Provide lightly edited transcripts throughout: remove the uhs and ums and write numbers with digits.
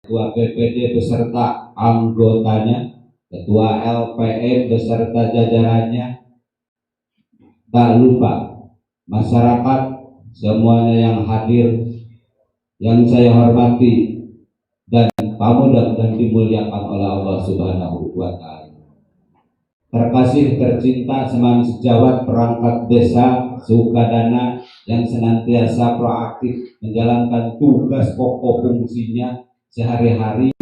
Ketua BPD beserta anggotanya, Ketua LPM beserta jajarannya, tak lupa masyarakat semuanya yang hadir, yang saya hormati dan pamudah dan dimuliakan oleh Allah Subhanahu wa Ta'ala. Terkasih tercinta seman sejawat perangkat desa Sukadana yang senantiasa proaktif menjalankan tugas pokok fungsinya sehari-hari,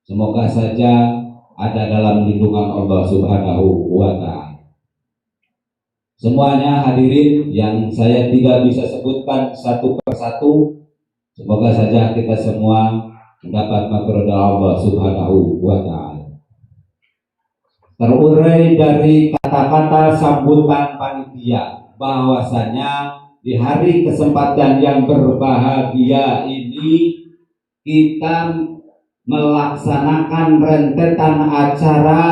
semoga saja ada dalam lindungan Allah Subhanahu wa Ta'ala. Semuanya hadirin yang saya tidak bisa sebutkan satu persatu, semoga saja kita semua mendapat maghfirah Allah Subhanahu wa Ta'ala. Terurai dari kata-kata sambutan panitia bahwasanya di hari kesempatan yang berbahagia ini kita melaksanakan rentetan acara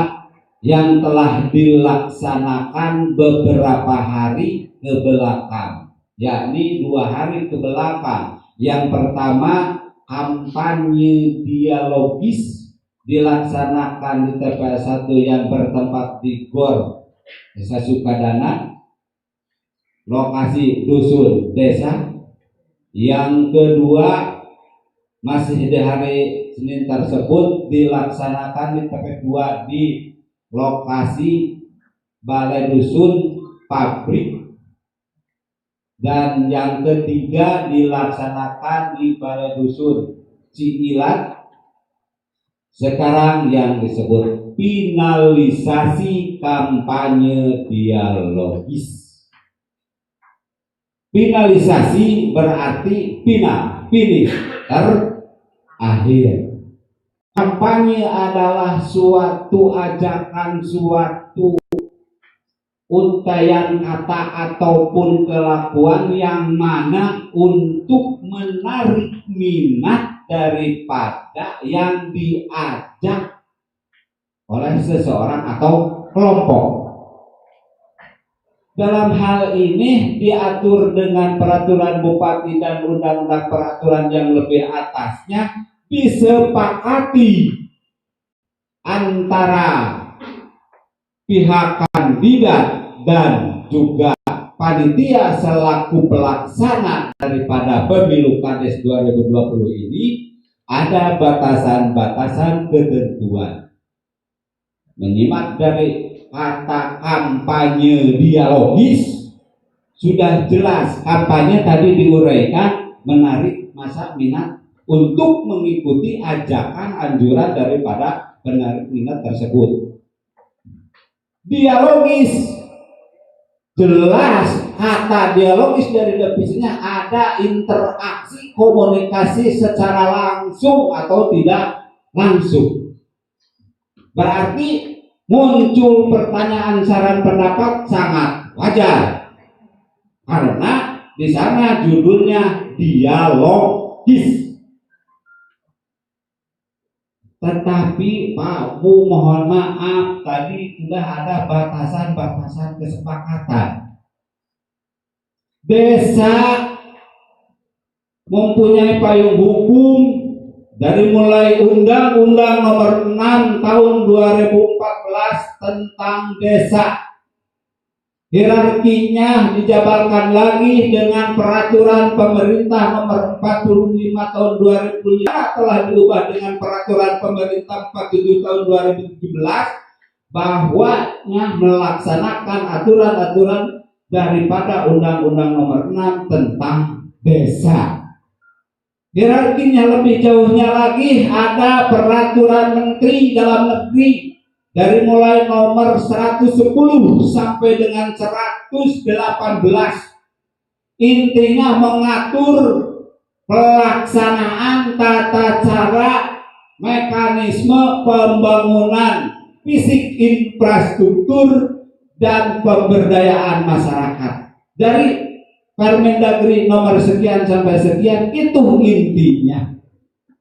yang telah dilaksanakan beberapa hari ke belakang, yakni 2 hari ke belakang. Yang pertama, kampanye dialogis dilaksanakan di TPS 1 yang bertempat di GOR Desa Sukadana, lokasi dusun desa. Yang kedua, masih di hari Senin tersebut dilaksanakan di TPS 2 di lokasi balai dusun pabrik. Dan yang ketiga dilaksanakan di balai dusun Ciilat. Sekarang yang disebut finalisasi kampanye dialogis. Finalisasi berarti finish, terakhir. Kampanye adalah suatu ajakan, suatu untaian kata ataupun kelakuan yang mana untuk menarik minat daripada yang diajak oleh seseorang atau kelompok. Dalam hal ini diatur dengan peraturan bupati dan undang-undang peraturan yang lebih atasnya, disepakati antara pihak kandidat dan juga panitia selaku pelaksana daripada pemilu Kades 2020 ini ada batasan-batasan ketentuan. Menyimak dari kata kampanye dialogis sudah jelas, kampanye tadi diuraikan menarik masa minat untuk mengikuti ajakan anjuran daripada penarik minat tersebut. Dialogis jelas, kata dialogis dari definisinya ada interaksi komunikasi secara langsung atau tidak langsung. Berarti muncul pertanyaan saran pendapat sangat wajar karena di sana judulnya dialogis. Tetapi Pak Bu, mohon maaf, tadi sudah ada batasan-batasan kesepakatan. Desa mempunyai payung hukum dari mulai Undang-Undang Nomor 6 Tahun 2014 tentang desa. Hierarkinya dijabarkan lagi dengan Peraturan Pemerintah Nomor 45 Tahun 2005 telah diubah dengan Peraturan Pemerintah 47 Tahun 2017 bahwanya melaksanakan aturan-aturan daripada Undang-Undang Nomor 6 tentang desa. Hierarkinya lebih jauhnya lagi ada Peraturan Menteri Dalam Negeri dari mulai nomor 110 sampai dengan 118. Intinya mengatur pelaksanaan tata cara mekanisme pembangunan fisik infrastruktur dan pemberdayaan masyarakat. Dari Permendagri nomor sekian sampai sekian, itu intinya.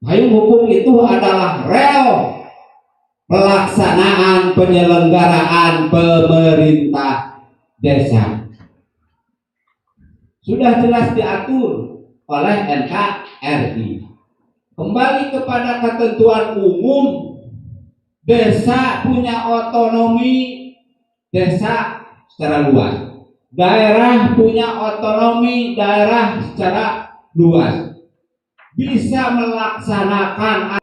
Payung hukum itu adalah rel pelaksanaan penyelenggaraan pemerintah desa. Sudah jelas diatur oleh NKRI. Kembali kepada ketentuan umum, desa punya otonomi desa secara luas, daerah punya otonomi daerah secara luas, bisa melaksanakan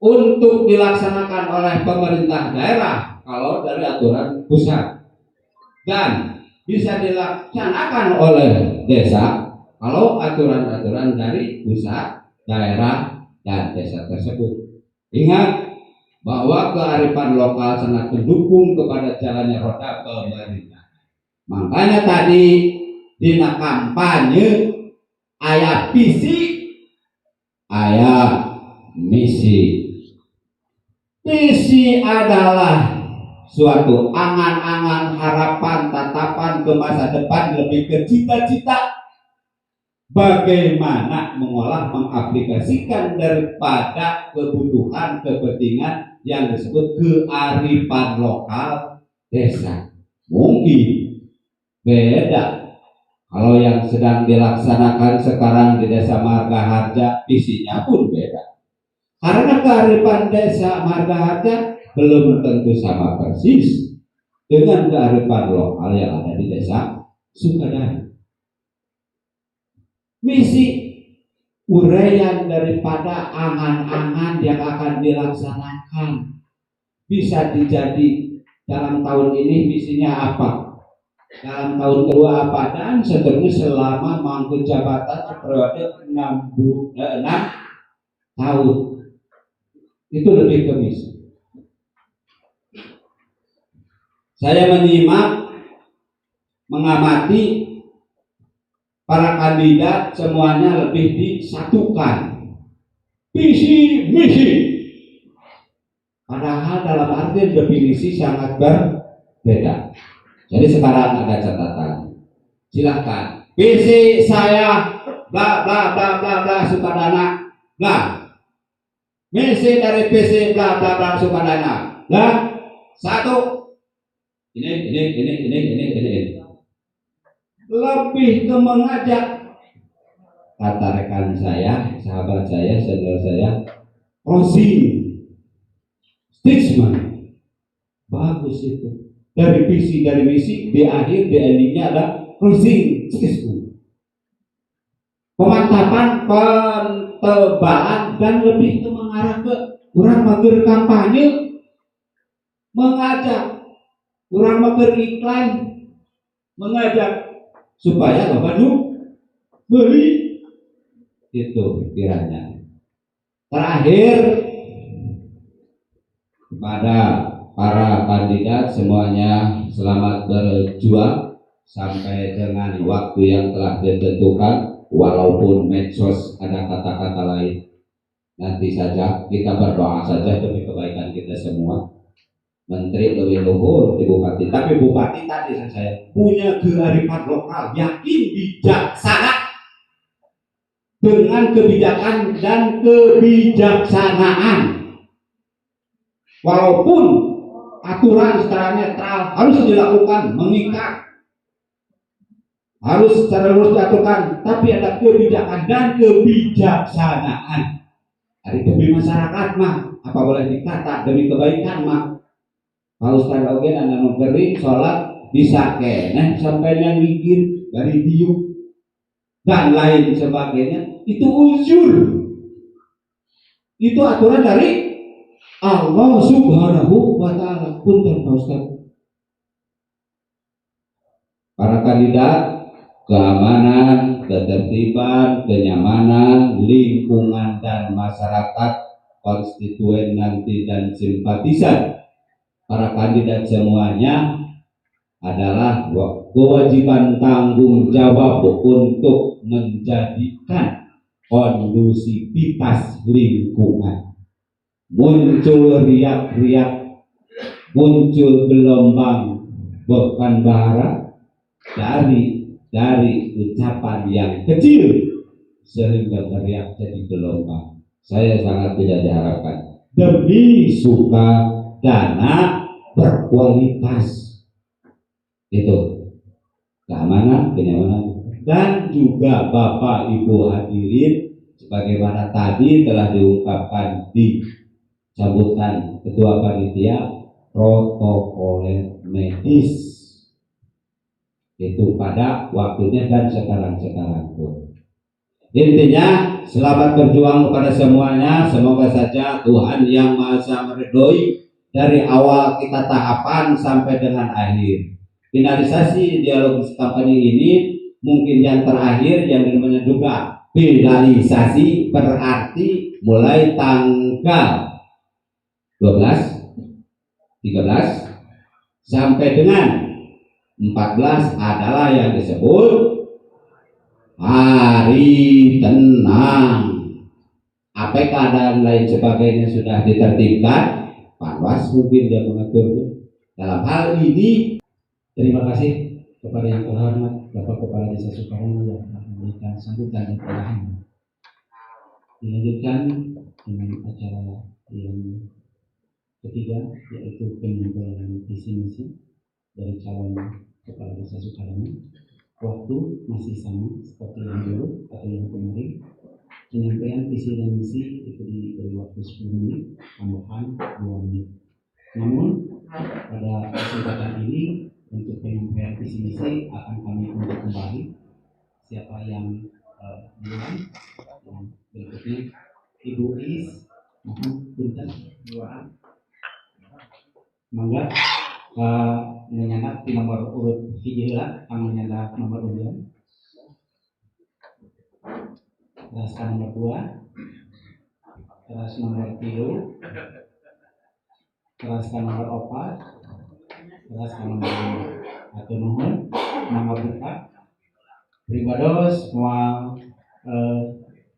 untuk dilaksanakan oleh pemerintah daerah kalau dari aturan pusat, dan bisa dilaksanakan oleh desa kalau aturan-aturan dari pusat, daerah, dan desa tersebut. Ingat bahwa kearifan lokal sangat mendukung kepada jalannya roda pemerintah. Makanya tadi dina kampanye aya visi, aya misi. Visi adalah suatu angan-angan, harapan, tatapan ke masa depan, lebih ke cita-cita bagaimana mengolah, mengaplikasikan daripada kebutuhan, kepentingan yang disebut kearifan lokal desa. Mungkin beda kalau yang sedang dilaksanakan sekarang di Desa Margaharja, visinya pun beda. Karena kearifan Desa Margaharja belum tentu sama persis dengan kearifan lokal yang ada di Desa Sukadana. Misi uraian daripada angan-angan yang akan dilaksanakan bisa dijadi dalam tahun ini misinya apa, dalam tahun kedua apa, dan seterusnya selama mangku jabatan periode 6 tahun. Itu lebih ke misi. Saya menyimak, mengamati para kandidat semuanya lebih disatukan visi misi, padahal dalam arti definisi sangat berbeda. Jadi sekarang ada catatan, silahkan visi saya bla bla bla bla bla Sukadana bla, misi dari visi bla bla bla Sukadana bla, satu ini lebih ke mengajak, kata rekan saya, sahabat saya, saudara saya, closing statement. Bagus itu. Dari visi, dari misi, di akhir, di endingnya ada closing statement. Pemantapan, pentebalan, dan lebih ke mengarah ke kurang mager kampanye, mengajak kurang mager iklan, mengajak supaya Bapak beli. Itu pikirannya. Terakhir, kepada para kandidat semuanya, selamat berjuang sampai dengan waktu yang telah ditentukan. Walaupun medsos ada kata-kata lain, nanti saja kita berdoa saja demi kebaikan kita semua. Menteri lebih luhur di bupati, tapi bupati tadi saya punya kearifan lokal, yakin bijaksana dengan kebijakan dan kebijaksanaan. Walaupun aturan secara netral harus dilakukan, mengikat, harus secara lurus diaturkan, tapi ada kebijakan dan kebijaksanaan. Hari demi masyarakat mah, apa boleh dikata demi kebaikan mah. Kalau sekarang oke anda memberi sholat bisa keneh sampai yang gigit dari tiup dan lain sebagainya, itu uzur, itu aturan dari Allah Subhanahu wa Ta'ala. Punten Pak Ustaz. Para kandidat, keamanan, ketertiban, kenyamanan, lingkungan dan masyarakat, konstituen nanti dan simpatisan. Para kandidat semuanya adalah kewajiban tanggung jawab untuk menjadikan kondusivitas lingkungan. Muncul riak-riak, muncul gelombang bukan bara dari ucapan yang kecil sehingga teriak jadi gelombang. Saya sangat tidak diharapkan. Demi suka dana berkualitas, itu keamanan, kenyamanan, dan juga Bapak Ibu hadirin sebagaimana tadi telah diungkapkan di sambutan Ketua Panitia, protokoler medis itu pada waktunya dan sekarang pun. Intinya selamat berjuang kepada semuanya. Semoga saja Tuhan Yang Maha Esa meridhoi dari awal kita tahapan sampai dengan akhir. Finalisasi dialog kampanye ini mungkin yang terakhir, yang namanya juga finalisasi, berarti mulai tanggal 12, 13 sampai dengan 14 adalah yang disebut hari tenang. APK dan lain sebagainya sudah ditertibkan. Panwas mungkin dia mengatur. Dalam hal ini, terima kasih kepada yang terhormat Bapak Kepala Desa Sukarana yang telah memberikan sambutan dan arahan. Dilanjutkan dengan acara yang ketiga, yaitu penyampaian visi misi dari calon Kepala Desa Sukarana. Waktu masih sama seperti yang dulu atau yang kemarin. Penyampaian visi dan misi itu diberi waktu 10 menit, tambahan 2 menit. Namun pada kesempatan ini untuk penyampaian visi misi akan kami unjuk kembali. Siapa yang duluan? Yang berikutnya Ibu Is, mohon punten doa. Mangga menyandak di nomor urut hiji heula, kang menyandak nomor undian. Teras ka nomor 2, teras nomor 3, teras ka nomor 4, teras ka nomor 5. Atur nuhun, mangga buka. Pribados moal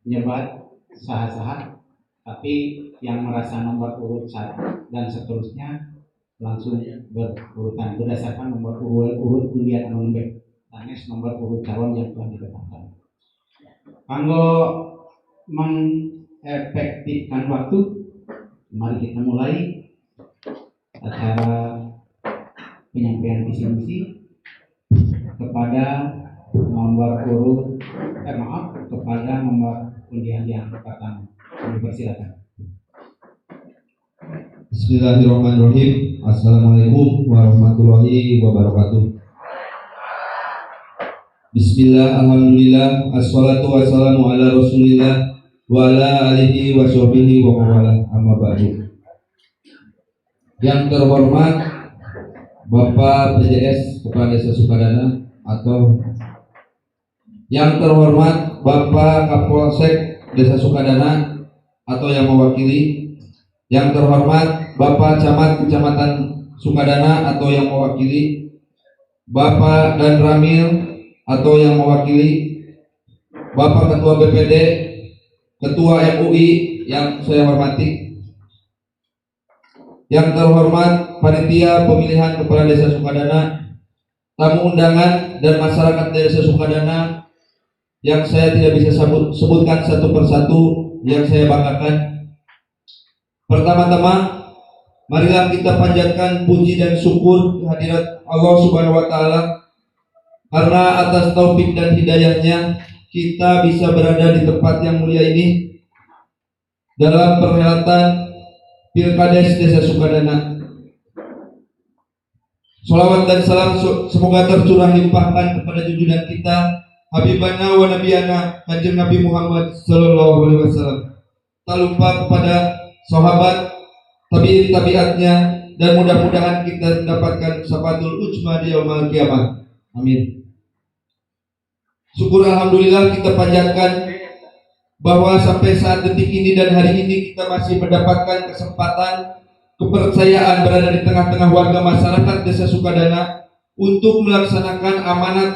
nyebat saha-saha, tapi yang merasa nomor urut 1 dan seterusnya langsung berurutan berdasarkan nomor urut undian anu lembek, sanes nomor urut calon yang telah ditetapkan. Kanggo mengefektifkan waktu, mari kita mulai acara penyampaian visi misi kepada nomor urut kepada nomor undian yang pertama. Kami persilakan. Bismillahirrahmanirrahim. Assalamualaikum warahmatullahi wabarakatuh. Bismillah, alhamdulillah, assalatu wassalamu ala rasulillah wa ala alihi wa sahbihi wa mawala, amma ba'du. Yang terhormat Bapak PJS Kepala Desa Sukarana, atau yang terhormat Bapak Kapolsek Desa Sukadana atau yang mewakili, yang terhormat Bapak Camat Kecamatan Sukadana atau yang mewakili, Bapak Dan Ramil atau yang mewakili, Bapak Ketua BPD, Ketua MUI yang saya hormati, yang terhormat Panitia Pemilihan Kepala Desa Sukadana, tamu undangan dan masyarakat Desa Sukadana yang saya tidak bisa sebutkan satu persatu yang saya banggakan. Pertama-tama, marilah kita panjatkan puji dan syukur kehadirat Allah Subhanahu wa taala, karena atas taufik dan hidayahnya kita bisa berada di tempat yang mulia ini dalam perhelatan Pilkades Desa Sukadana. Sholawat dan salam semoga tercurah limpahkan kepada junjungan kita, Habibana wa Nabiyana Kanjeng Nabi Muhammad Sallallahu Alaihi Wasallam. Tak lupa kepada sahabat, tabi'atnya, dan mudah-mudahan kita mendapatkan syafatul ujma di yaumil kiamat. Amin. Syukur alhamdulillah kita panjatkan bahwa sampai saat detik ini dan hari ini kita masih mendapatkan kesempatan, kepercayaan berada di tengah-tengah warga masyarakat Desa Sukadana untuk melaksanakan amanat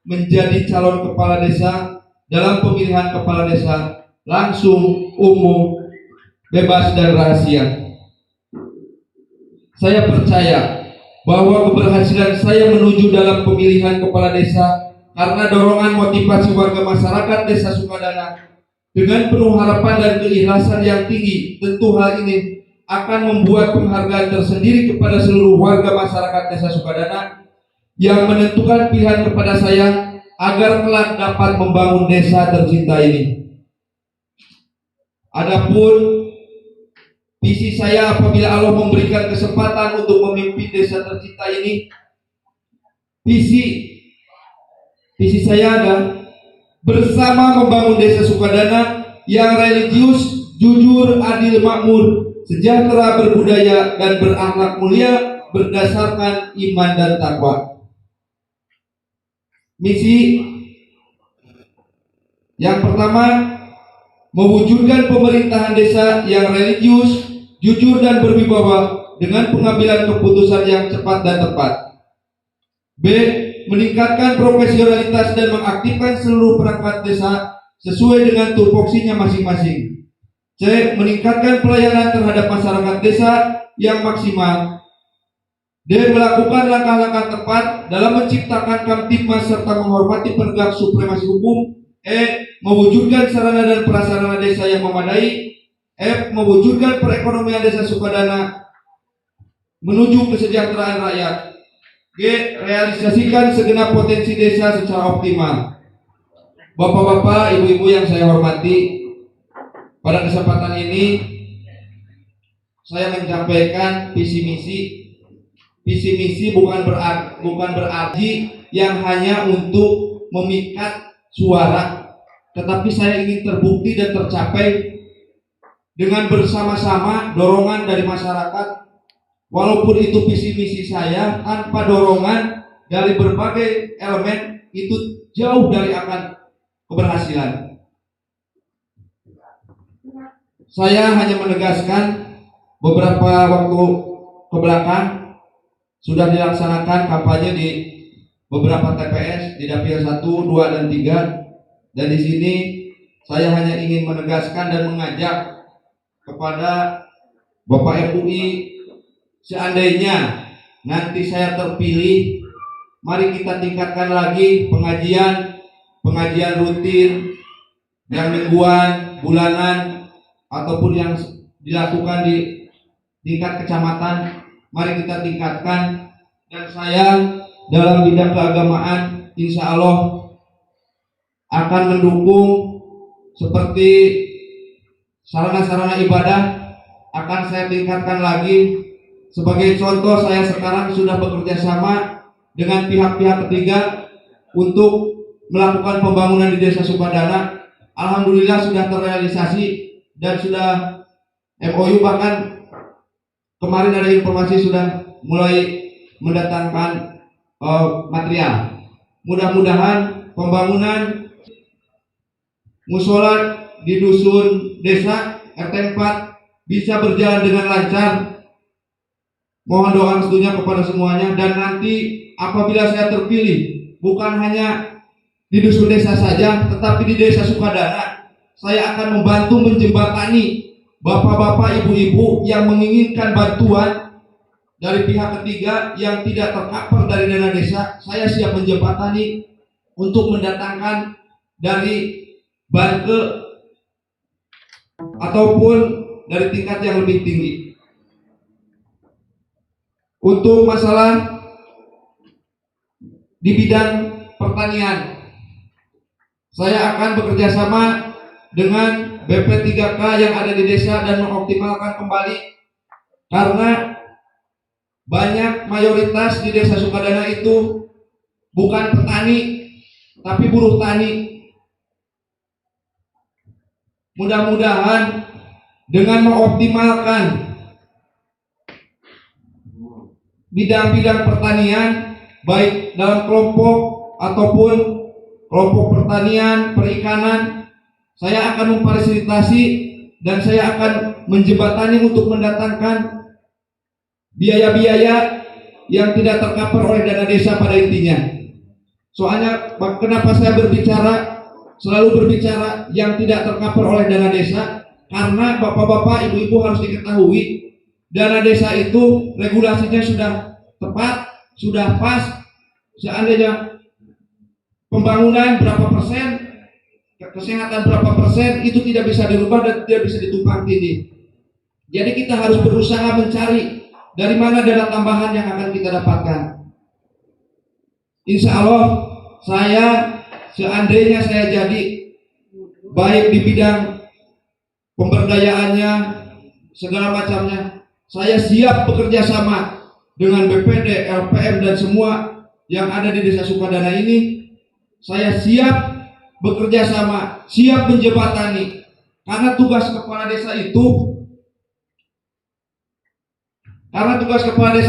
menjadi calon kepala desa dalam pemilihan kepala desa langsung, umum, bebas dan rahasia. Saya percaya bahwa keberhasilan saya menuju dalam pemilihan kepala desa karena dorongan motivasi warga masyarakat Desa Sukadana dengan penuh harapan dan keikhlasan yang tinggi. Tentu hal ini akan membuat penghargaan tersendiri kepada seluruh warga masyarakat Desa Sukadana yang menentukan pilihan kepada saya agar kelak dapat membangun desa tercinta ini. Adapun visi saya apabila Allah memberikan kesempatan untuk memimpin desa tercinta ini, visi saya adalah bersama membangun desa Sukadana yang religius, jujur, adil, makmur, sejahtera, berbudaya, dan berakhlak mulia berdasarkan iman dan takwa. Misi yang pertama, mewujudkan pemerintahan desa yang religius, jujur, dan berwibawa dengan pengambilan keputusan yang cepat dan tepat. B. Meningkatkan profesionalitas dan mengaktifkan seluruh perangkat desa sesuai dengan tupoksinya masing-masing. C. Meningkatkan pelayanan terhadap masyarakat desa yang maksimal. D. Melakukan langkah-langkah tepat dalam menciptakan kamtipmas serta menghormati penegak supremasi hukum. E. Mewujudkan sarana dan prasarana desa yang memadai. F. Mewujudkan perekonomian desa Sukadana menuju kesejahteraan rakyat. G. Realisasikan segenap potensi desa secara optimal. Bapak-bapak, ibu-ibu yang saya hormati, pada kesempatan ini saya menyampaikan visi misi. Visi misi bukan berarti yang hanya untuk memikat suara, tetapi saya ingin terbukti dan tercapai dengan bersama-sama dorongan dari masyarakat. Walaupun itu visi misi saya, tanpa dorongan dari berbagai elemen itu jauh dari akan keberhasilan. Saya hanya menegaskan beberapa waktu kebelakang sudah dilaksanakan kampanye di beberapa TPS di Dapil 1, 2, dan 3, dan di sini saya hanya ingin menegaskan dan mengajak kepada Bapak MUI, seandainya nanti saya terpilih, mari kita tingkatkan lagi pengajian rutin yang mingguan, bulanan, ataupun yang dilakukan di tingkat kecamatan. Mari kita tingkatkan, dan saya dalam bidang keagamaan insya Allah akan mendukung seperti sarana-sarana ibadah akan saya tingkatkan lagi. Sebagai contoh, saya sekarang sudah bekerja sama dengan pihak-pihak ketiga untuk melakukan pembangunan di Desa Sukadana. Alhamdulillah sudah terrealisasi dan sudah MOU, bahkan kemarin ada informasi sudah mulai mendatangkan material. Mudah-mudahan pembangunan musola di dusun desa RT 4 bisa berjalan dengan lancar. Mohon doa restunya kepada semuanya, dan nanti apabila saya terpilih, bukan hanya di dusun desa saja, tetapi di Desa Sukadana saya akan membantu menjembatani bapak-bapak, ibu-ibu yang menginginkan bantuan dari pihak ketiga yang tidak tercover dari dana desa. Saya siap menjembatani untuk mendatangkan dari Banke ataupun dari tingkat yang lebih tinggi. Untuk masalah di bidang pertanian, saya akan bekerja sama dengan BP3K yang ada di desa dan mengoptimalkan kembali, karena banyak mayoritas di Desa Sukadana itu bukan petani tapi buruh tani. Mudah-mudahan dengan mengoptimalkan bidang-bidang pertanian, baik dalam kelompok ataupun kelompok pertanian, perikanan, saya akan memfasilitasi dan saya akan menjembatani untuk mendatangkan biaya-biaya yang tidak tercover oleh dana desa pada intinya. Soalnya kenapa saya selalu berbicara yang tidak tercover oleh dana desa, karena bapak-bapak, ibu-ibu harus diketahui dana desa itu regulasinya sudah tepat, sudah pas. Seandainya pembangunan berapa persen, kesehatan berapa persen, itu tidak bisa dirubah dan tidak bisa ditumpang tindih. Jadi kita harus berusaha mencari dari mana dana tambahan yang akan kita dapatkan. Insya Allah seandainya saya jadi baik di bidang pemberdayaannya, segala macamnya. Saya siap bekerja sama dengan BPD, LPM dan semua yang ada di Desa Sukadana ini. Saya siap bekerja sama, siap menjembatani. Karena tugas kepala desa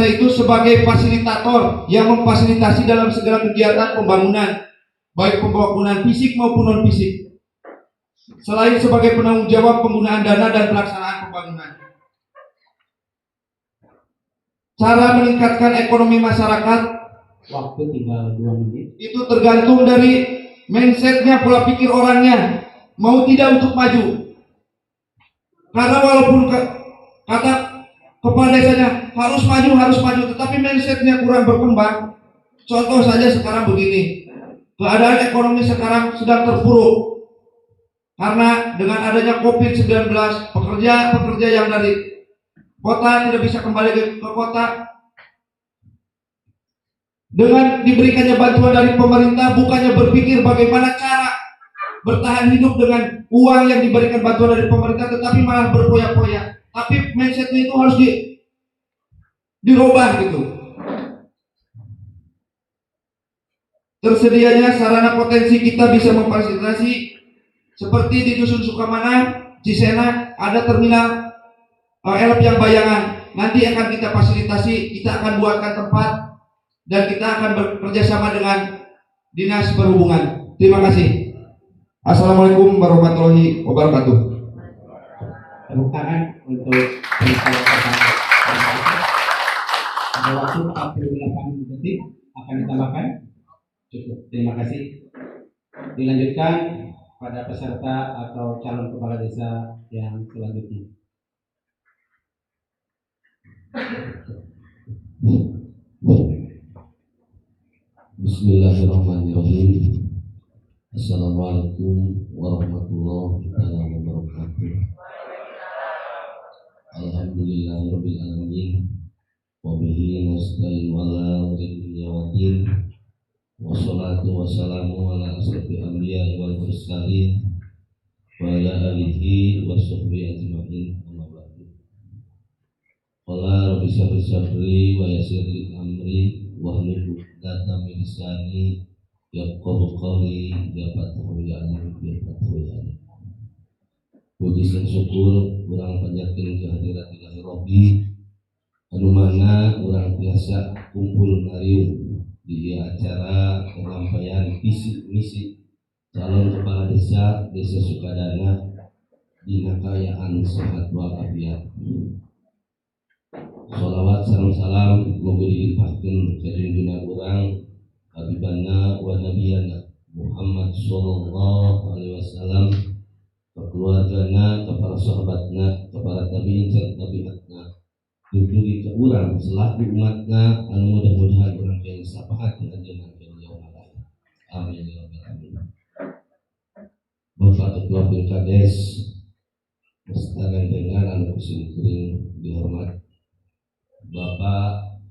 itu sebagai fasilitator yang memfasilitasi dalam segala kegiatan pembangunan, baik pembangunan fisik maupun non fisik. Selain sebagai penanggung jawab penggunaan dana dan pelaksanaan pembangunan. Cara meningkatkan ekonomi masyarakat, waktu tinggal 2 menit. Itu tergantung dari mindsetnya, pola pikir orangnya, mau tidak untuk maju. Karena walaupun kata kepala desanya harus maju, tetapi mindsetnya kurang berkembang. Contoh saja sekarang begini, keadaan ekonomi sekarang sedang terpuruk karena dengan adanya COVID-19, pekerja yang dari kota tidak bisa kembali ke kota. Dengan diberikannya bantuan dari pemerintah, bukannya berpikir bagaimana cara bertahan hidup dengan uang yang diberikan bantuan dari pemerintah, tetapi malah berpoya-poya. Tapi mindsetnya itu harus dirubah gitu. Tersedianya sarana potensi kita bisa memfasilitasi seperti di Dusun Sukamana, Cisena, ada terminal LP yang bayangan. Nanti akan kita fasilitasi, kita akan buatkan tempat dan kita akan bekerja sama dengan Dinas Perhubungan. Terima kasih. Assalamualaikum warahmatullahi wabarakatuh. Tepuk tangan untuk ada waktu 48 detik akan ditambahkan. Cukup. Terima kasih. Dilanjutkan pada peserta atau calon kepala desa yang selanjutnya. Bismillahirrahmanirrahim. Assalamualaikum warahmatullahi wabarakatuh. Alhamdulillahirabbil alamin. Wa bihi nasta'in ala umuri waddin. Wassalatu wassalamu ala asrofil anbiya'i wal mursalin wa ala alihi wa sahbihi ajma'in. Amma ba'du. Qala rabbi shrah sadri wa yassir li amri wahlul 'uqdatam min lisani yafqahu qawli. Ya fatahu ya alim ya fatahu ya alim. Puji dan syukur urang panjatkeun kehadirat Ilahi Rabbi anu mana urang biasa kumpul ngariung di acara penyampaian visi misi calon kepala desa Sukadana dina kaayaan sehat walafiat. Sholawat sareng salam mugi dilimpahkeun ka junjungan urang habibana wa nabiyana Muhammad sallallahu alaihi wasallam, ke keluargana, ke para sahabatna, ke para tabi'in serta tabi'atna, dugi ke urang selaku umatna anu mudah-mudahan urang yang sapahat dengan jenengan yaumul akhir. Amin ya rabbal alamin. Bapak Ketua Pilkades beserta dengan anu kuring dihormat, Bapak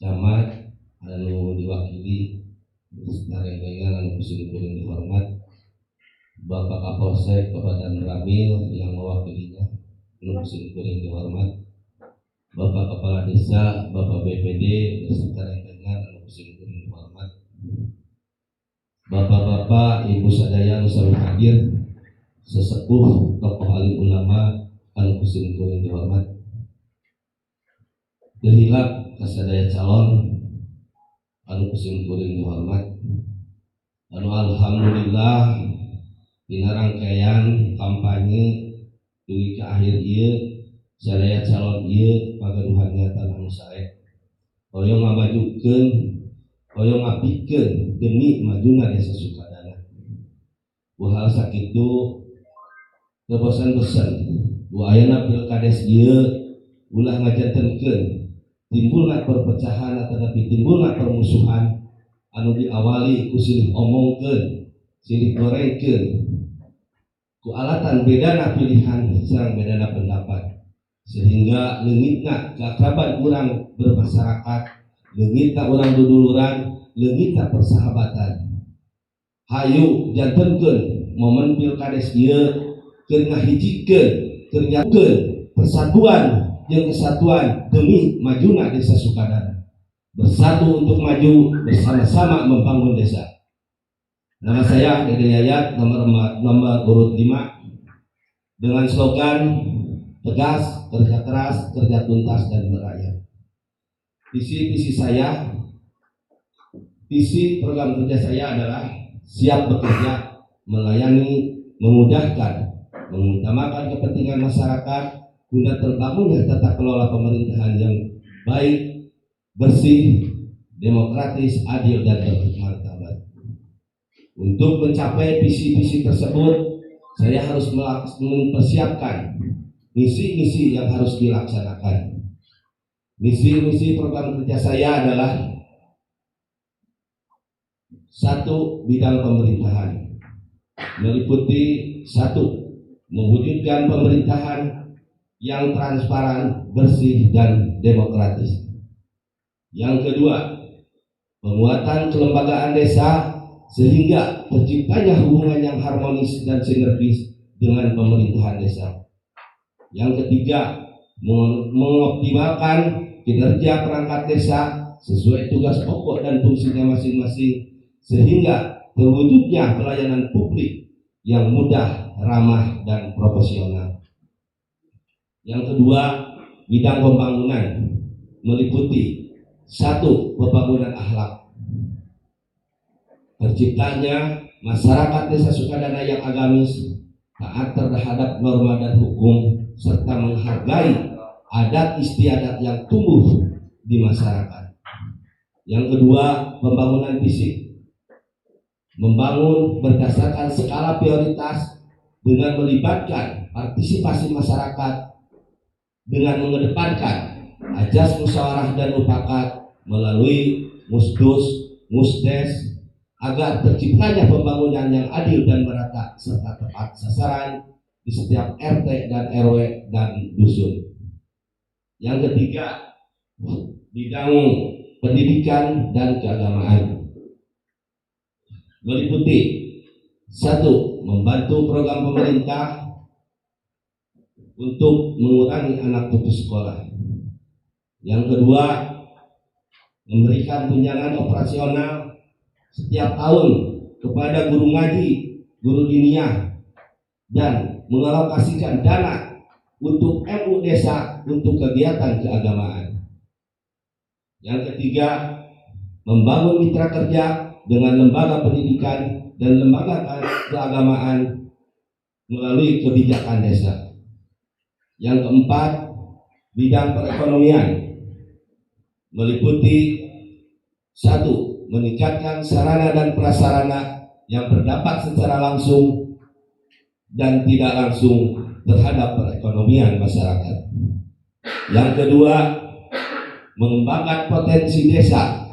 Camat anu diwakili beserta dengan anu kuring dihormat, Bapak Kapolsek Kabupaten Ramil yang mewakilinya anu kuring dihormat, Bapak Kepala Desa, Bapak BPD beserta dengan anu kuring dihormat, Bapak-bapak, Ibu sadaya anu sami hadir, sesepuh tokoh alim ulama anu kuring dihormat, dahilap kasadaya calon anu kuring dihormat, anu alhamdulillah dina rangkaian kampanye dugi ka akhir ieu sadaya calon ieu pagaduhan nyata anu sae hoyong ngamajukeun, hoyong ngabikeun demi majuna desa Sukadana. Hal sakitu teu bosan-bosan bu ayeuna pilkades ieu ulah ngajantenkeun timbulna perpecahan tetapi timbulna permusuhan anu diawali ku silih omongkeun, silih gorengkeun, ku alatan bedana pilihan sareng bedana pendapat, sehingga leungitna keakraban urang bermasyarakat, leungitna urang duduluran, leungitna persahabatan. Hayu jantenkeun momen pilkades ieu keur ngahijikeun kerja persatuan yang kesatuan demi majuna desa Sukadana. Bersatu untuk maju, bersama-sama membangun desa. Nama saya Dede Yayat, nomor urut 5, dengan slogan tegas, kerja keras, kerja tuntas, dan berakhir. Visi saya, visi program kerja saya adalah siap bekerja, melayani, memudahkan, mengutamakan kepentingan masyarakat guna terbangunnya tata kelola pemerintahan yang baik, bersih, demokratis, adil, dan bermartabat. Untuk mencapai visi-visi tersebut, saya harus mempersiapkan misi-misi yang harus dilaksanakan. Misi-misi program kerja saya adalah: 1. Bidang pemerintahan, meliputi 1. Mewujudkan pemerintahan yang transparan, bersih, dan demokratis. Yang kedua, penguatan kelembagaan desa sehingga terciptanya hubungan yang harmonis dan sinergis dengan pemerintahan desa. Yang ketiga, mengoptimalkan kinerja perangkat desa sesuai tugas pokok dan fungsinya masing-masing sehingga terwujudnya pelayanan publik yang mudah, ramah, dan profesional. Yang kedua, bidang pembangunan meliputi 1. Pembangunan akhlak, terciptanya masyarakat desa Sukadana yang agamis, taat terhadap norma dan hukum, serta menghargai adat istiadat yang tumbuh di masyarakat. Yang kedua, pembangunan fisik, membangun berdasarkan skala prioritas dengan melibatkan partisipasi masyarakat dengan mengedepankan ajas musyawarah dan mufakat melalui musdus, musdes, agar terciptanya pembangunan yang adil dan merata serta tepat sasaran di setiap RT dan RW dan dusun. Yang ketiga, bidang pendidikan dan keagamaan, meliputi 1. Membantu program pemerintah untuk mengurangi anak putus sekolah. Yang kedua, memberikan tunjangan operasional setiap tahun kepada guru ngaji, guru diniyah, dan mengalokasikan dana untuk MU desa untuk kegiatan keagamaan. Yang ketiga, membangun mitra kerja dengan lembaga pendidikan dan lembaga keagamaan melalui kebijakan desa. Yang keempat, bidang perekonomian, meliputi 1. Meningkatkan sarana dan prasarana yang berdampak secara langsung dan tidak langsung terhadap perekonomian masyarakat. Yang kedua, mengembangkan potensi desa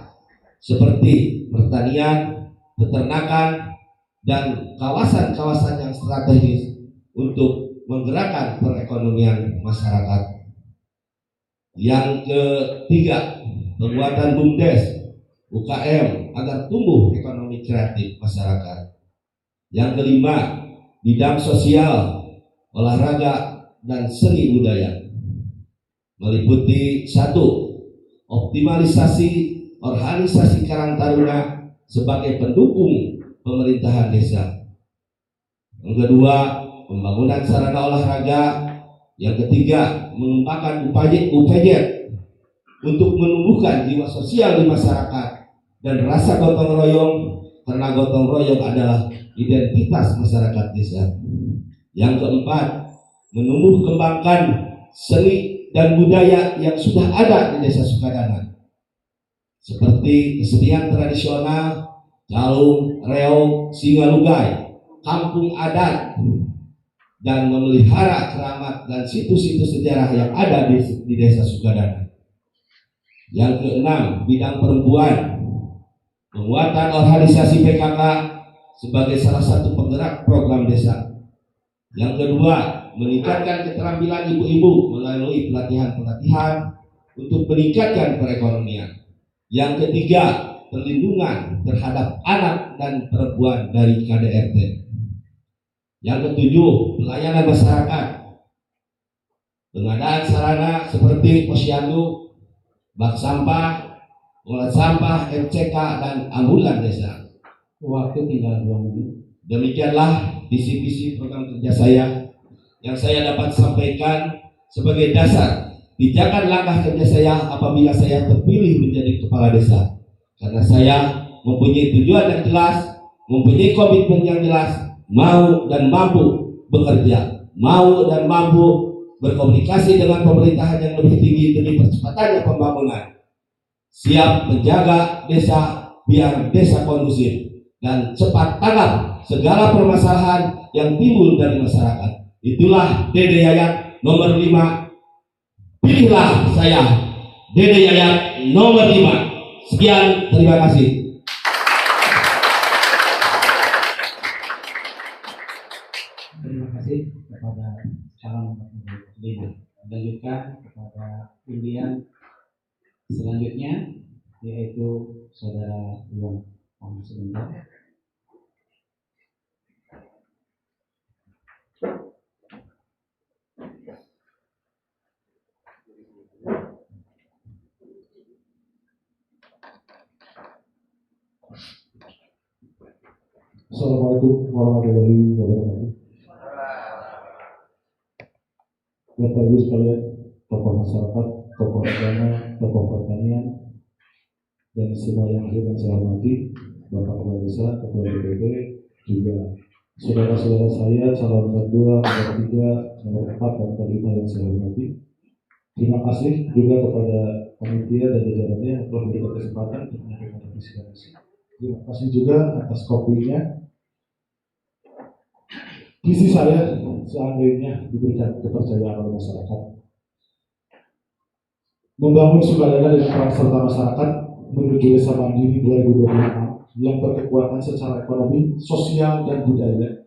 seperti pertanian, peternakan, dan kawasan-kawasan yang strategis untuk menggerakkan perekonomian masyarakat. Yang ketiga, penguatan BUMDes, UKM agar tumbuh ekonomi kreatif masyarakat. Yang kelima, bidang sosial, olahraga, dan seni budaya, meliputi 1. Optimalisasi organisasi Karang Taruna sebagai pendukung pemerintahan desa. Yang kedua, pembangunan sarana olahraga. Yang ketiga, mengembangkan UPJ untuk menumbuhkan jiwa sosial di masyarakat dan rasa gotong royong, karena gotong royong adalah identitas masyarakat desa. Yang keempat, menumbuh kembangkan seni dan budaya yang sudah ada di desa Sukadana, seperti kesenian tradisional, calung, reog, singalugay, kampung adat, dan memelihara keramat dan situs-situs sejarah yang ada di desa Sukadana. Yang keenam, bidang perempuan, penguatan organisasi PKK sebagai salah satu penggerak program desa. Yang kedua, meningkatkan keterampilan ibu-ibu melalui pelatihan-pelatihan untuk meningkatkan perekonomian. Yang ketiga, perlindungan terhadap anak dan perempuan dari KDRT. Yang ketujuh, pelayanan masyarakat Pengadaan sarana seperti posyandu, bak sampah, pengelola sampah, MCK, dan ambulan desa. Waktu tinggal 2 menit. Demikianlah visi-visi program kerja saya yang saya dapat sampaikan sebagai dasar pijakan langkah kerja saya apabila saya terpilih menjadi kepala desa. Karena saya mempunyai tujuan yang jelas, mempunyai komitmen yang jelas, mau dan mampu bekerja, mau dan mampu berkomunikasi dengan pemerintahan yang lebih tinggi demi percepatannya pembangunan, siap menjaga desa biar desa kondusif dan cepat tanggap segala permasalahan yang timbul dari masyarakat. Itulah Dede Yayat nomor 5. Pilihlah saya, Dede Yayat nomor 5. Sekian, terima kasih. Terima kasih kepada calon nomor 5. Lanjutkan kepada undian selanjutnya, yaitu saudara Iwan. Sebentar. Assalamualaikum warahmatullahi wabarakatuh. Bapak Ibu sekalian, tokoh masyarakat, tokoh agama, tokoh pertanian, dan semua yang hadir dan saya hormati, Bapak Kepala Desa, Ketua DPP, juga saudara-saudara saya, calon nomor 2, nomor 3, nomor 4, dan nomor 5 yang saya hormati. Terima kasih juga kepada panitia dan jajarannya yang telah memberikan kesempatan untuk menyampaikan visi dan misi. Terima kasih juga atas kopinya. Visi saya seandainya diberikan kepercayaan oleh masyarakat, membangun sukadana dengan peran serta masyarakat menuju desa mandiri 2026 yang berkekuatan secara ekonomi, sosial, dan budaya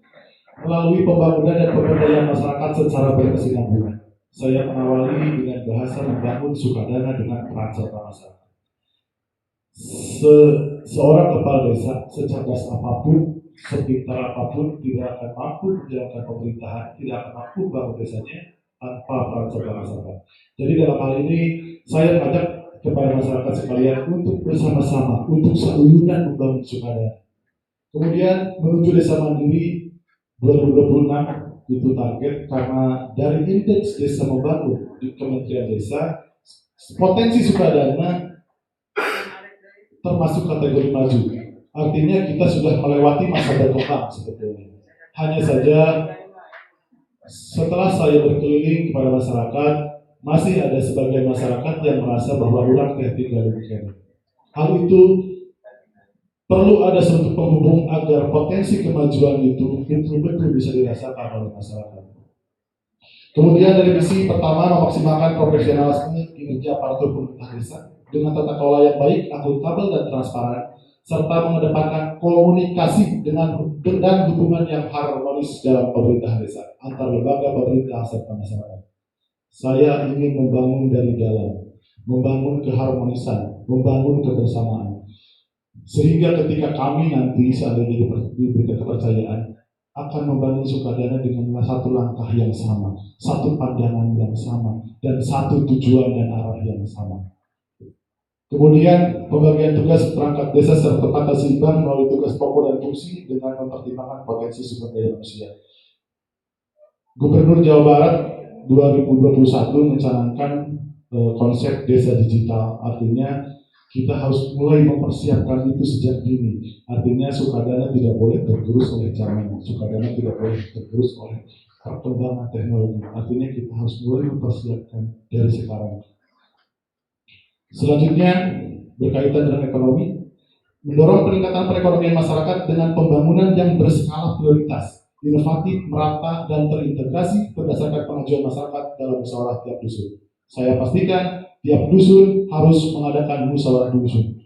melalui pembangunan dan pemberdayaan masyarakat secara berkesinambungan. Saya mengawali dengan bahasa membangun sukadana dengan peran serta masyarakat. Seorang kepala desa secerdas apapun, sepintar apapun, tidak akan mampu menjalankan pemerintahan, tidak akan mampu membangun desanya tanpa peran serta masyarakat. Jadi dalam hal ini saya mengajak kepada masyarakat sekalian untuk bersama-sama, untuk seuyunan membangun sukadana. Kemudian menuju desa mandiri 2026 itu target, karena dari indeks desa membangun di Kementerian Desa, potensi sukadana termasuk kategori maju. Artinya kita sudah melewati masa berkembang sebetulnya. Hanya saja setelah saya berkeliling kepada masyarakat, masih ada sebagian masyarakat yang merasa bahwa orang tinggal di Kenya. Hal itu perlu ada suatu penghubung agar potensi kemajuan itu betul-betul bisa dirasakan oleh masyarakat. Kemudian dari misi pertama, memaksimalkan profesionalisme kinerja aparatur pemerintah desa dengan tata kelola yang baik, akuntabel, dan transparan, serta mengedepankan komunikasi dan hubungan yang harmonis dalam pemerintahan desa antar lembaga pemerintah serta masyarakat. Saya ingin membangun dari dalam, membangun keharmonisan, membangun kebersamaan, sehingga ketika kami nanti seandainya diberikan kepercayaan akan membangun sukadana dengan satu langkah yang sama, satu pandangan yang sama, dan satu tujuan dan arah yang sama. Kemudian pembagian tugas perangkat desa secara tepat dan seimbang melalui tugas pokok dan fungsi dengan mempertimbangkan potensi sumber daya manusia. Gubernur Jawa Barat 2021 mencanangkan konsep desa digital, artinya kita harus mulai mempersiapkan itu sejak dini. Artinya sukadana tidak boleh tergerus oleh zaman, sukadana tidak boleh tergerus oleh perkembangan teknologi. Artinya kita harus mulai mempersiapkan dari sekarang. Selanjutnya berkaitan dengan ekonomi, mendorong peningkatan perekonomian masyarakat dengan pembangunan yang berskala prioritas, inovatif, merata, dan terintegrasi berdasarkan pengajuan masyarakat dalam musyawarah tiap dusun. Saya pastikan tiap dusun harus mengadakan musyawarah dusun.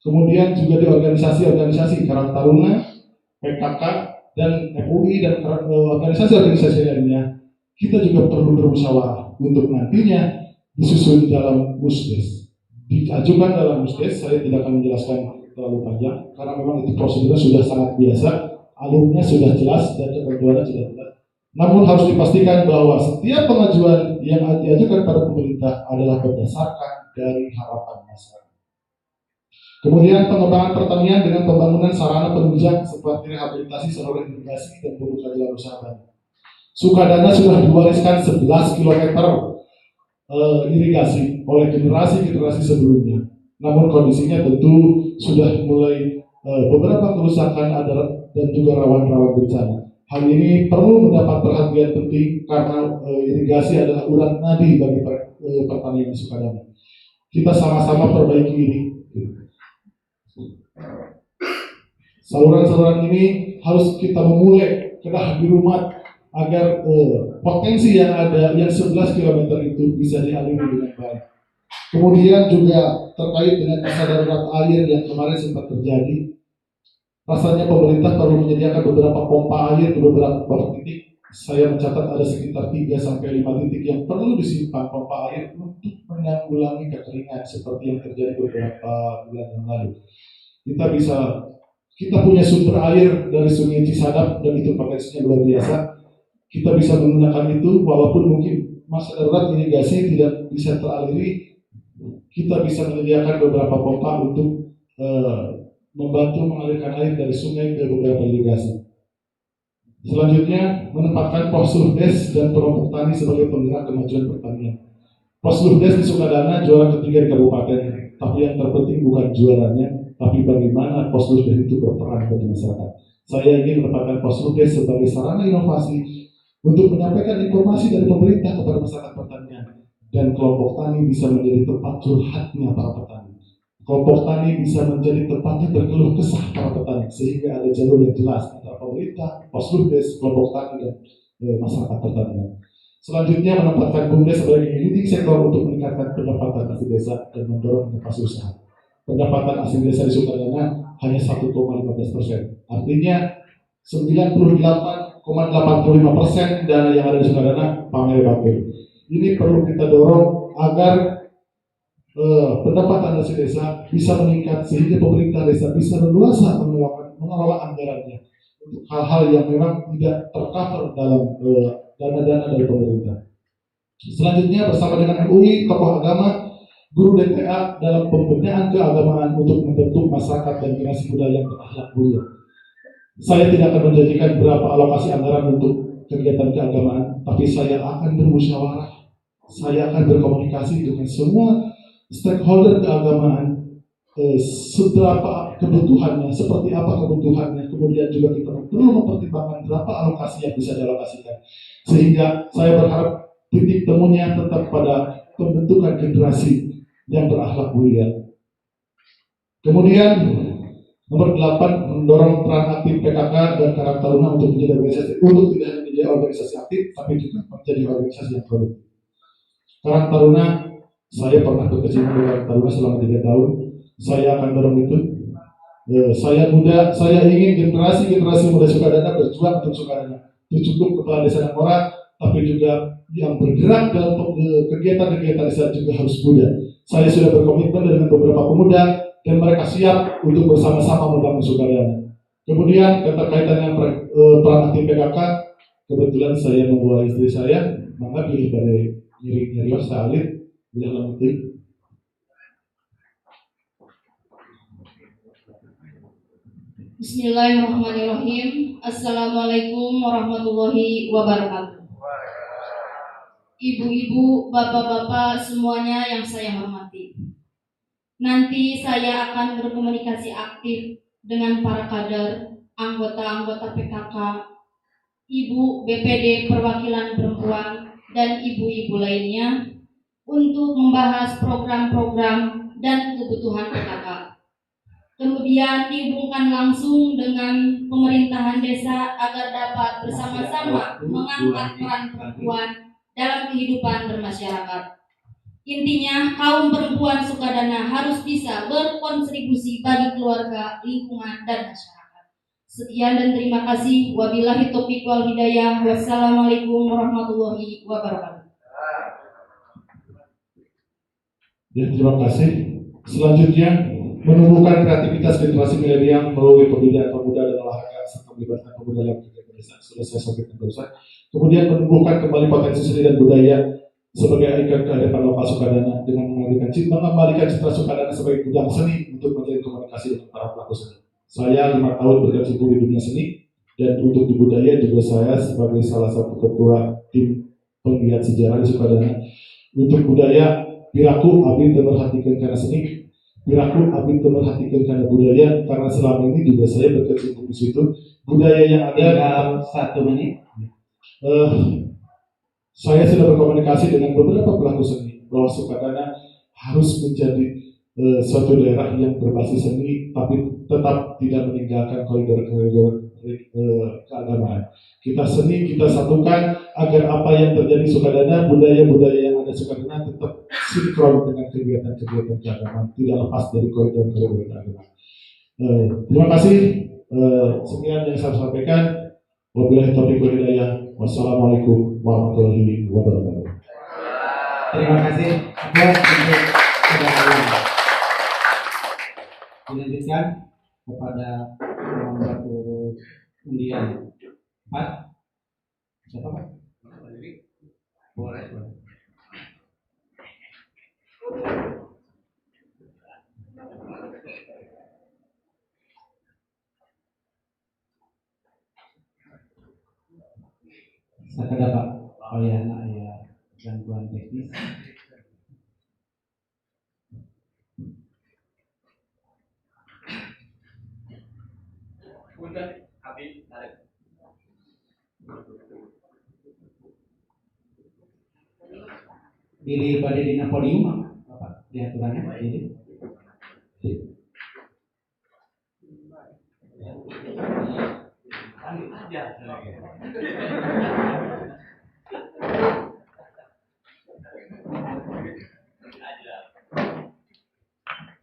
Kemudian juga di organisasi-organisasi Karang Taruna, PKK, dan MUI, dan organisasi-organisasi lainnya, kita juga perlu bermusyawarah untuk nantinya disusun dalam musdes. Diajukan dalam musdes, saya tidak akan menjelaskan terlalu panjang karena memang itu prosedurnya sudah sangat biasa, alurnya sudah jelas dan ketentuannya sudah jelas. Namun harus dipastikan bahwa setiap pengajuan yang diajukan pada pemerintah adalah berdasarkan dari harapan masyarakat. Kemudian pengembangan pertanian dengan pembangunan sarana penunjang seperti rehabilitasi saluran irigasi dan pembukaan jalan usaha baru. Sukadana sudah diwariskan 11 km irigasi oleh generasi-generasi sebelumnya. Namun kondisinya tentu sudah mulai beberapa kerusakan ada dan juga rawan-rawan bencana. Hal ini perlu mendapat perhatian penting karena irigasi adalah urat nadi bagi pertanian di Sukadana. Kita sama-sama perbaiki ini. Saluran-saluran ini harus kita memulai kedah di rumah agar potensi yang ada yang 11 km itu bisa dialiri dengan baik. Kemudian juga terkait dengan masa darurat air yang kemarin sempat terjadi, rasanya pemerintah perlu menyediakan beberapa pompa air di beberapa titik. Saya mencatat ada sekitar 3-5 titik yang perlu disimpan pompa air untuk menanggulangi kekeringan seperti yang terjadi beberapa bulan yang lalu. Kita punya sumber air dari Sungai Cisadap dan itu potensinya luar biasa. Kita bisa menggunakan itu walaupun mungkin masa darurat irigasi tidak bisa teraliri. Kita bisa menyediakan beberapa pompa untuk membantu mengalirkan air dari sungai ke beberapa irigasi. Selanjutnya, menempatkan Possurdes dan kelompok tani sebagai penggerak kemajuan pertanian. Possurdes di Sukadana juara ketiga di kabupaten, tapi yang terpenting bukan juaranya, tapi bagaimana Possurdes itu berperan bagi masyarakat. Saya ingin menempatkan Possurdes sebagai sarana inovasi untuk menyampaikan informasi dari pemerintah kepada masyarakat pertanian, dan kelompok tani bisa menjadi tempat curhatnya para petani. Kelompok tani bisa menjadi tempatnya berkeluh kesah para petani, sehingga ada jalur yang jelas antara pemerintah, Possurdes, kelompok tani, dan masyarakat pertanian. Selanjutnya, menempatkan BUMDes sebagai leading sektor untuk meningkatkan pendapatan asli desa dan mendorong inovasi usaha. Pendapatan asli desa di Sukadana hanya 1,15%. Artinya 98,85% dana yang ada di Sukadana pamer batil. Ini perlu kita dorong agar pendapatan asli desa bisa meningkat sehingga pemerintah desa bisa leluasa mengelola anggarannya untuk hal-hal yang memang tidak tercover dalam dana-dana dari pemerintah. Selanjutnya, bersama dengan MUI, tokoh agama, guru DTA dalam pembinaan keagamaan untuk membentuk masyarakat dan generasi muda yang berakhlak mulia. Saya tidak akan menjanjikan berapa alokasi anggaran untuk kegiatan keagamaan, tapi saya akan bermusyawarah, saya akan berkomunikasi dengan semua stakeholder keagamaan, seberapa kebutuhannya, seperti apa kebutuhannya, kemudian juga kita perlu mempertimbangkan berapa alokasi yang bisa dialokasikan, sehingga saya berharap titik temunya tetap pada pembentukan generasi yang berakhlak mulia. Kemudian nomor 8, mendorong peran aktif PKK dan Karang Taruna untuk menjadi organisasi, untuk tidak hanya menjadi organisasi aktif, tapi juga menjadi organisasi yang produktif. Karang Taruna, saya pernah berkecimpung dengan Taruna selama 3 tahun. Saya akan dorong itu. Saya ingin generasi muda Sukadana berjuang untuk Sukadana. Itu cukup kepala desa dan orang, tapi juga yang bergerak dalam kegiatan-kegiatan desa juga harus muda. Saya sudah berkomitmen dengan beberapa pemuda dan mereka siap untuk bersama-sama membangun Sukadana. Kemudian keterkaitan dengan peran aktif PKK, kebetulan saya membawa istri saya, maka pilih dari Nyerios Salit. Bismillahirrahmanirrahim. Assalamualaikum warahmatullahi wabarakatuh. Ibu-ibu, bapak-bapak semuanya yang saya hormati. Nanti saya akan berkomunikasi aktif dengan para kader, anggota-anggota PKK, ibu BPD perwakilan perempuan, dan ibu-ibu lainnya untuk membahas program-program dan kebutuhan PKK. Kemudian dihubungkan langsung dengan pemerintahan desa agar dapat bersama-sama mengangkat peran perempuan dalam kehidupan bermasyarakat. Intinya, kaum perempuan Sukadana harus bisa berkontribusi bagi keluarga, lingkungan, dan masyarakat. Sekian dan terima kasih. Wabillahi taufiq wal hidayah. Wassalamualaikum warahmatullahi wabarakatuh. Ya, terima kasih. Selanjutnya, menumbuhkan kreativitas generasi milenial melalui pembinaan pemuda dan olahraga serta melibatkan pemuda dalam kegiatan desa. Sudah saya sampaikan barusan. Kemudian menumbuhkan kembali potensi seni dan budaya sebagai ikon kehidupan lokal Sukadana dengan mengembalikan citra Sukadana sebagai gudang seni untuk menjalin komunikasi dengan para pelaku seni. Saya 5 tahun berkecimpung di dunia seni, dan untuk di budaya juga saya sebagai salah satu ketua tim penggiat sejarah di Sukadana. Untuk budaya, piraku abdi temerhatikan karena seni, piraku abdi temerhatikan karena budaya, karena selama ini juga saya berkecimpung di situ. Budaya yang ada Tinggal 1 menit. Saya sudah berkomunikasi dengan beberapa pelaku seni bahwa Sukadana harus menjadi suatu daerah yang berbasis seni, tapi tetap tidak meninggalkan koridor-koridor keagamaan. Kita seni, kita satukan agar apa yang terjadi Sukadana, budaya-budaya yang ada Sukadana tetap sinkron dengan kegiatan-kegiatan keagamaan, tidak lepas dari koridor-koridor keagamaan. Terima kasih. Sekian yang saya sampaikan. Wabillahi taufiq wal hidayah. Wassalamualaikum warahmatullahi wabarakatuh. Terima kasih. Aplaus untuk saudara. Dilanjutkan kepada nomor urut undian 4. Siapa Pak? Boleh. Sakada Pak, ayah gangguan teknis. Pilih pada di podium Bapak, di aturannya ini.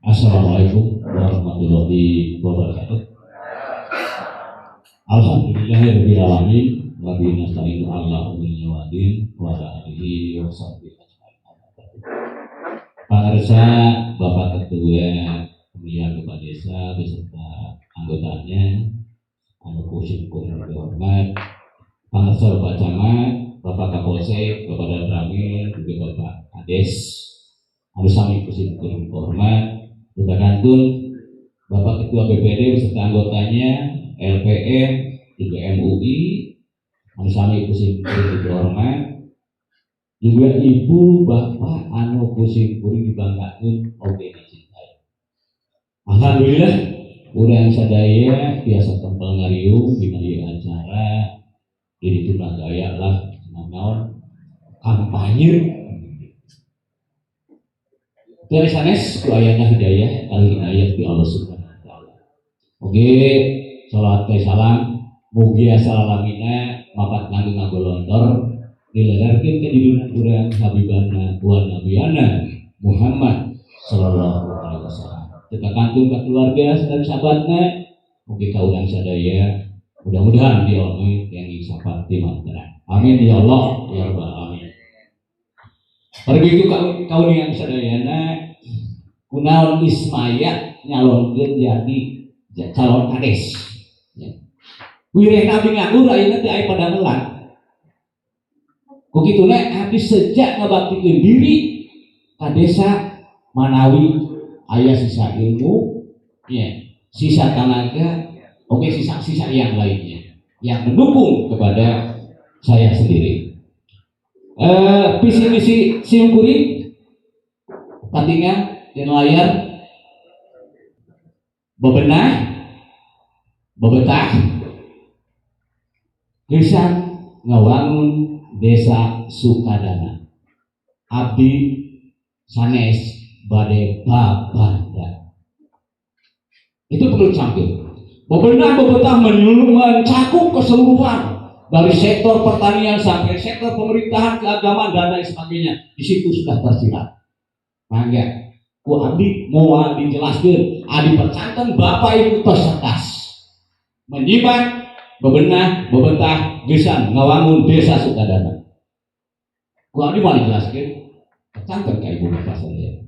Assalamualaikum warahmatullahi wabarakatuh. Alhamdulillahirabbil alamin wa bihi nasta'inu ala umuri wadin wa ala alihi wa sahbihi ajmain. Pangarsa Bapak Ketua Pemilihan Kepala Desa beserta anggotanya, anu kusim yang dihormat, pangarsa Bapak Camat, Bapak Kapolsek, Bapak Danramil, juga Bapak Kades, anu sami kusim yang dihormat, Bapak Kantun, Bapak Ketua BPD beserta anggotanya, LPM, juga MUI, anu sami kusim kuring dihormat, juga ibu bapak anu kusim kuring dibanggakeun oge dicintai. Alhamdulillah, urang sadaya biasa tempel ngariung di acara jadi tunagaya lah naon kampanye. Dari sanes ku ayana hidayah kali hidayah di Allah Subhanahu wa taala. Oke, salat teh salam mugi asalamina mapat nganggo ngagolontor diledarkeun ke didunan urang habibana wa nabiyana Muhammad sallallahu alaihi wasallam. Teka kantun ka keluarga dan sahabatna mugi ka urang sadaya mudah-mudahan dia yang sahabat timantara. Amin ya Allah ya rabbal alamin. Pergi itu kaunian sadayana kunaon Ismaya nyalonkeun jadi calon kades. Wireh nabi nganggur ayeuna teh aya pada melang. Kukituna abdi sejak ngabaktikeun diri ka desa manawi aya sisa ilmu, ya, sisa tenaga, oke sisa-sisa yang lainnya yang mendukung kepada saya sendiri. Visi misi simkuring patingan di layar bebenah bebetah gesan ngawangun desa Sukadana abdi sanes bade babada. Itu perlu campur bebenah bebetah mencakup keseluruhan dari sektor pertanian sampai sektor pemerintahan, keagamaan dan lain sebagainya. Di situ sudah tersirat. Mangga, ku abdi mau dijelaskan, adi percanten bapak ibu pesertas menyimak, bebenah, bebetah, gesan ngawangun desa Sukadana. Ku abdi mau dijelaskan, percanten ke ibu bapak saya.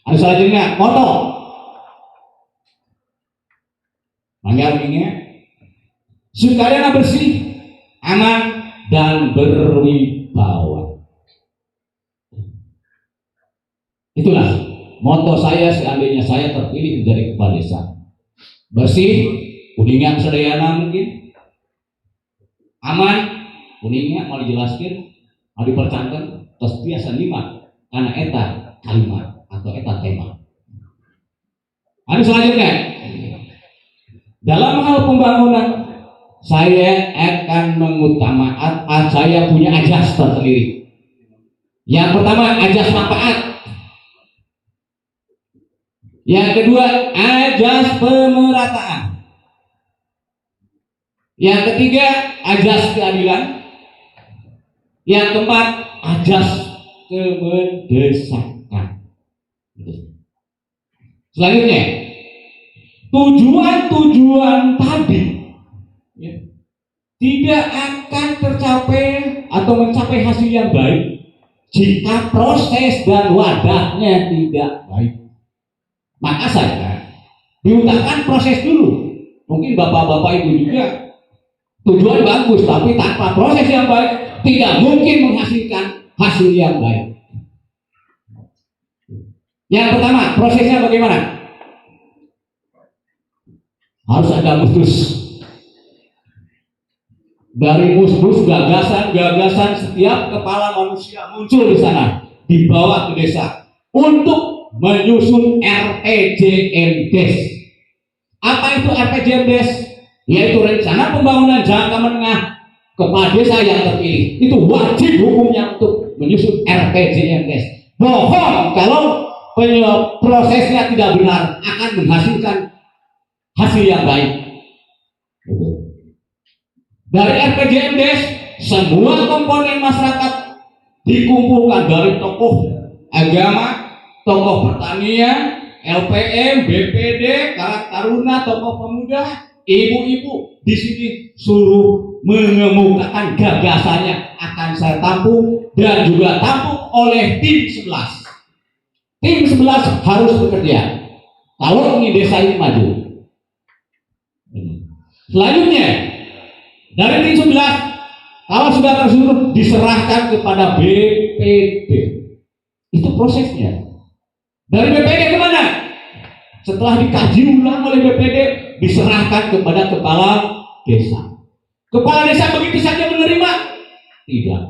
Anu selanjutnya, moto. Mangga ingat, Sukadana bersih. aman, dan berwibawa. Itulah moto saya seandainya saya terpilih menjadi kepala desa. Bersih, kuningan sedayana mungkin. Aman, kuningnya mau dijelaskan, mau dipercankan, terus biasa lima, karena eta kalimat atau eta tema. Ada selanjutnya, dalam hal pembangunan saya akan mengutamakan saya punya ajas tersendiri. Yang pertama ajas manfaat. Yang kedua ajas pemerataan. Yang ketiga ajas keadilan. Yang keempat ajas kemendesakan. Selanjutnya tujuan-tujuan tadi ya, tidak akan tercapai atau mencapai hasil yang baik jika proses dan wadahnya tidak baik. Maka saya diutamakan proses dulu. Mungkin bapak-bapak ibu juga tujuan bagus, tapi tanpa proses yang baik tidak mungkin menghasilkan hasil yang baik. Yang pertama, prosesnya bagaimana? Harus ada mustus. Dari mustus gagasan setiap kepala manusia muncul di sana, dibawa ke desa untuk menyusun RPJMDes. Apa itu RPJMDes? Yaitu rencana pembangunan jangka menengah kepala desa yang terpilih. Itu wajib hukumnya untuk menyusun RPJMDes. Bohong kalau prosesnya tidak benar akan menghasilkan hasil yang baik. Dari RPJMDes semua komponen masyarakat dikumpulkan dari tokoh agama, tokoh pertanian, LPM, BPD, Karang Taruna, tokoh pemuda, ibu-ibu di sini suruh mengemukakan gagasannya akan saya tampung dan juga tampung oleh tim 11. Tim 11 harus bekerja kalau ingin desa ini maju. Selanjutnya dari tim 11 kalau sudah tersusun diserahkan kepada BPD. Itu prosesnya. Dari BPD kemana? Setelah dikaji ulang oleh BPD diserahkan kepada kepala desa. Kepala desa begitu saja menerima? Tidak.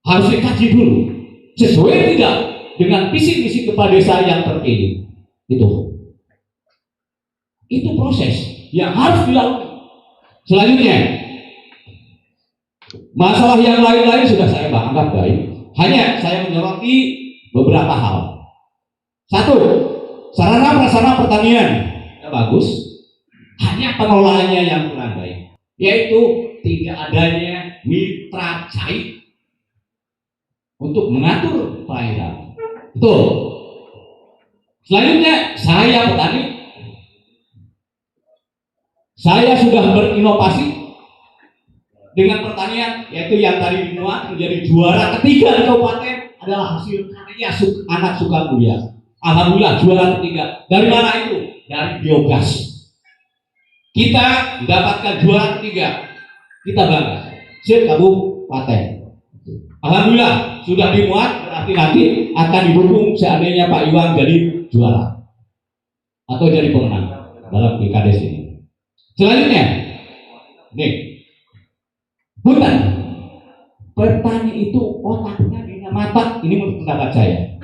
Harus dikaji dulu. Sesuai tidak dengan visi misi kepala desa yang terpilih. Itu proses yang harus dilakukan. Selanjutnya, masalah yang lain-lain sudah saya anggap baik. Hanya saya menyoroti beberapa hal. Satu, sarana prasarana pertanian bagus, hanya pengelolaannya yang kurang baik, yaitu tidak adanya mitra cair untuk mengatur perairan. Betul. Selanjutnya, saya petani, saya sudah berinovasi dengan pertanian, yaitu yang tadi dimuat menjadi juara ketiga di kabupaten adalah hasil karya anak Sukamulya. Alhamdulillah juara ketiga. Dari mana itu? Dari biogas. Kita mendapatkan juara ketiga. Kita bangga. Se-kabupaten. Alhamdulillah sudah dimuat, berarti nanti akan didukung seandainya Pak Iwan jadi juara atau jadi pemenang dalam PKDS ini. Selanjutnya, nih, hutan. Petani itu otaknya dina mata. Ini menurut pendapat saya.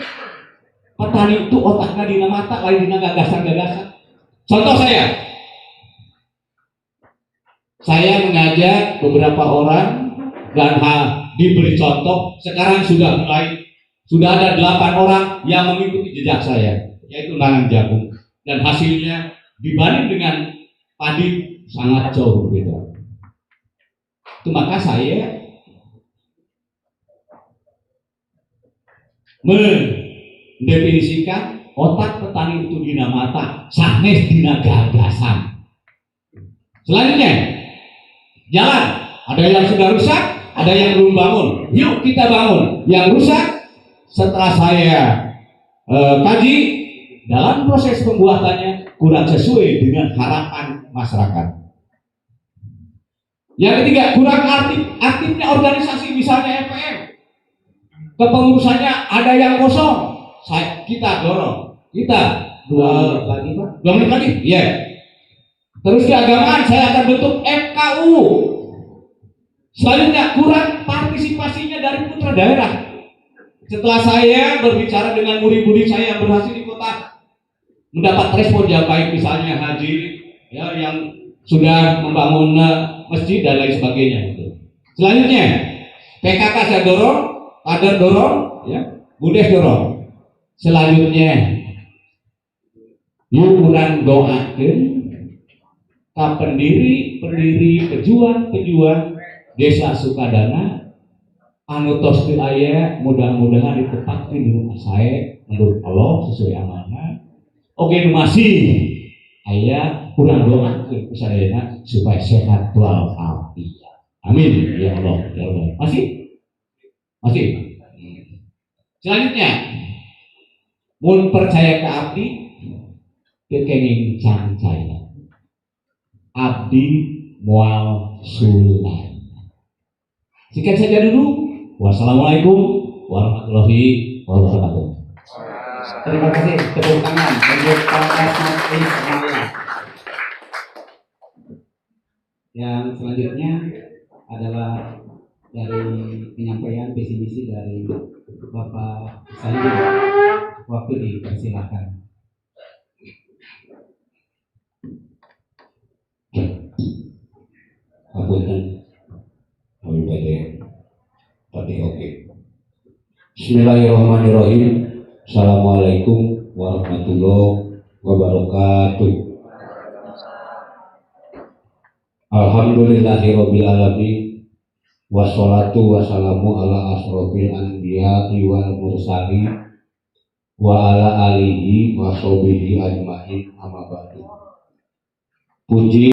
Petani itu otaknya dina mata, lain dina gagasan-gagasan. Contoh saya mengajak beberapa orang dan diberi contoh. Sekarang sudah ada 8 orang yang mengikuti jejak saya, yaitu nanam jagung, dan hasilnya dibanding dengan padi sangat jauh berbeda. Itu maka saya mendefinisikan otak petani itu dina mata, sanes dina gagasan. Selanjutnya, jalan. Ada yang sudah rusak, ada yang belum bangun. Yuk kita bangun. Yang rusak setelah saya kaji dalam proses pembuatannya kurang sesuai dengan harapan masyarakat. Yang ketiga, kurang aktifnya organisasi, misalnya FPM. Kepengurusannya ada yang kosong. Kita dorong. Kita 2 menit lagi Pak. 2 menit lagi? Iya. Terus keagamaan, saya akan bentuk FKU. Selanjutnya, kurang partisipasinya dari putra daerah. Setelah saya berbicara dengan murid-murid saya yang berhasil di kota, mendapat respon yang baik, misalnya haji, ya, yang sudah membangun masjid dan lain sebagainya. Selanjutnya, PKK saya dorong, kader dorong, ya, Budes dorong. Selanjutnya, yuk kurang doakan ka pendiri pejuang Desa Sukadana anu tos teu aya, mudah-mudahan ditepatkeun di rumah saya menurut Allah sesuai amanah. Oke, nu masih aya kurang doakeun kusadayana supaya sehat walafiat. Amin ya Allah ya Allah. Masih. Selanjutnya, mun percaya ke abdi kekenging cancaya. Abdi moal sulai. Sekian saja dulu. Wassalamualaikum warahmatullahi wabarakatuh. Terima kasih, tepuk tangan untuk Pangkas Mas Ismail. Yang selanjutnya adalah dari penyampaian visi misi dari Bapak Sayyid. Waktu dipersilakan. Apunten kami pada tadi oke. Bismillahirrahmanirrahim. Assalamualaikum warahmatullahi wabarakatuh. Alhamdulillahirabbil alamin. Wassalatu wassalamu ala asrofil anbiya'i wal mursalin wa ala alihi wa sahbihi ajmain amma ba'du. Puji